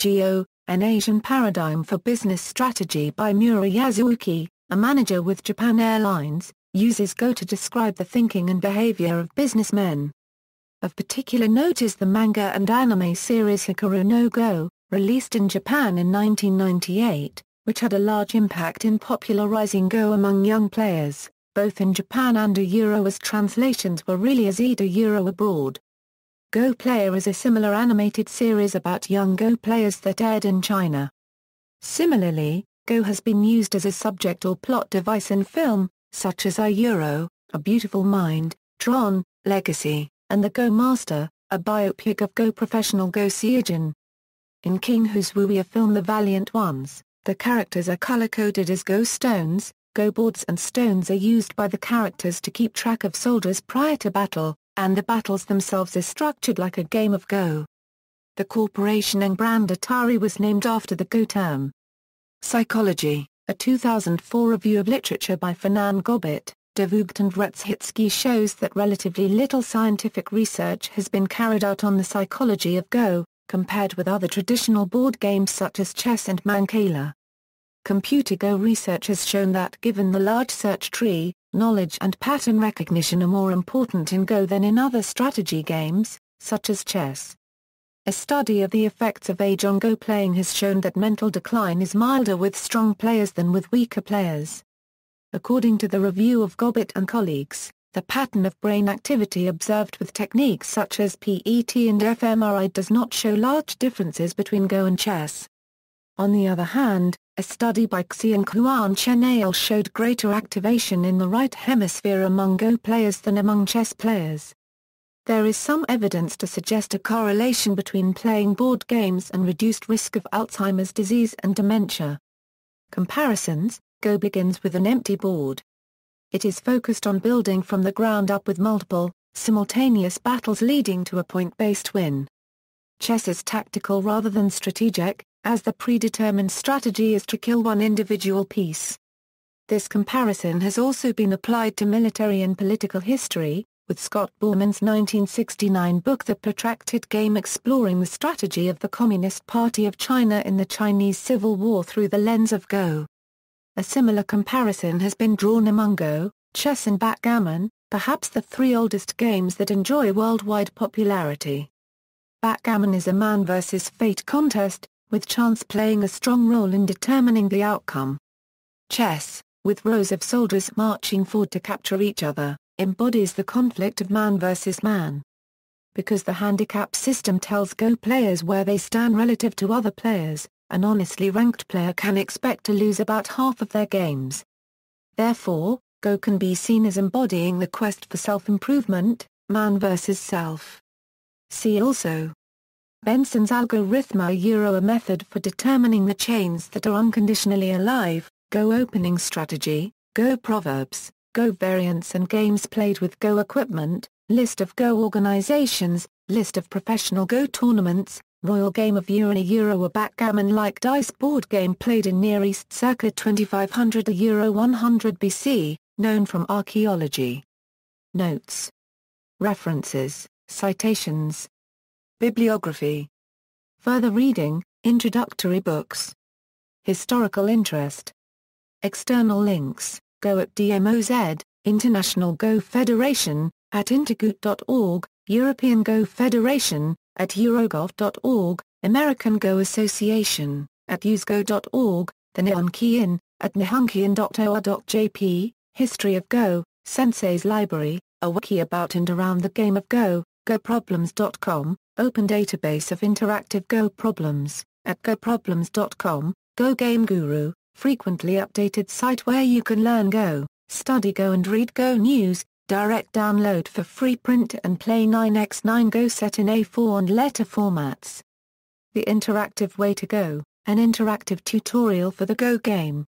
Go, An Asian Paradigm for Business Strategy by Mura Yasuaki, a manager with Japan Airlines, uses Go to describe the thinking and behavior of businessmen. Of particular note is the manga and anime series Hikaru no Go, released in Japan in 1998, which had a large impact in popularizing Go among young players, both in Japan and Euro as translations were really as Euro abroad. Go Player is a similar animated series about young Go players that aired in China. Similarly, Go has been used as a subject or plot device in film, such as Euro, A Beautiful Mind, Tron, Legacy, and The Go Master, a biopic of Go professional Go Seijin. In King Who's Wooey, a film The Valiant Ones, the characters are color-coded as Go stones. Go boards and stones are used by the characters to keep track of soldiers prior to battle, and the battles themselves are structured like a game of Go. The corporation and brand Atari was named after the Go term. Psychology, a 2004 review of literature by Fernand Gobet, De Voogd and Retshitsky shows that relatively little scientific research has been carried out on the psychology of Go, compared with other traditional board games such as chess and Mancala. Computer Go research has shown that given the large search tree, knowledge and pattern recognition are more important in Go than in other strategy games, such as chess. A study of the effects of age on Go playing has shown that mental decline is milder with strong players than with weaker players. According to the review of Gobet and colleagues, the pattern of brain activity observed with techniques such as PET and fMRI does not show large differences between Go and chess. On the other hand, a study by Xi and Kuan Chenale showed greater activation in the right hemisphere among Go players than among chess players. There is some evidence to suggest a correlation between playing board games and reduced risk of Alzheimer's disease and dementia. Comparisons: Go begins with an empty board. It is focused on building from the ground up with multiple, simultaneous battles leading to a point-based win. Chess is tactical rather than strategic, as the predetermined strategy is to kill one individual piece. This comparison has also been applied to military and political history, with Scott Borman's 1969 book The Protracted Game exploring the strategy of the Communist Party of China in the Chinese Civil War through the lens of Go. A similar comparison has been drawn among Go, chess and backgammon, perhaps the three oldest games that enjoy worldwide popularity. Backgammon is a man versus fate contest, with chance playing a strong role in determining the outcome. Chess, with rows of soldiers marching forward to capture each other, embodies the conflict of man versus man. Because the handicap system tells Go players where they stand relative to other players, an honestly ranked player can expect to lose about half of their games. Therefore, Go can be seen as embodying the quest for self-improvement, man versus self. See also: Benson's algorithm, a method for determining the chains that are unconditionally alive, Go opening strategy, Go proverbs, Go variants and games played with Go equipment, list of Go organizations, list of professional Go tournaments, Royal Game of Year, a backgammon-like dice board game played in Near East circa 2500 to 100 BC, known from archaeology. Notes. References, citations. Bibliography. Further reading, introductory books. Historical interest. External links, Go at DMOZ, International Go Federation, at intergoot.org, European Go Federation, at eurogov.org, American Go Association, at usego.org, the Nihonkiin, at nihonkiin.or.jp, History of Go, Sensei's Library, a wiki about and around the game of Go, goproblems.com, Open Database of Interactive Go Problems, at goproblems.com, Go Game Guru, frequently updated site where you can learn Go, study Go and read Go news, direct download for free print and play 9x9 Go set in A4 and letter formats. The Interactive Way to Go, an interactive tutorial for the Go game.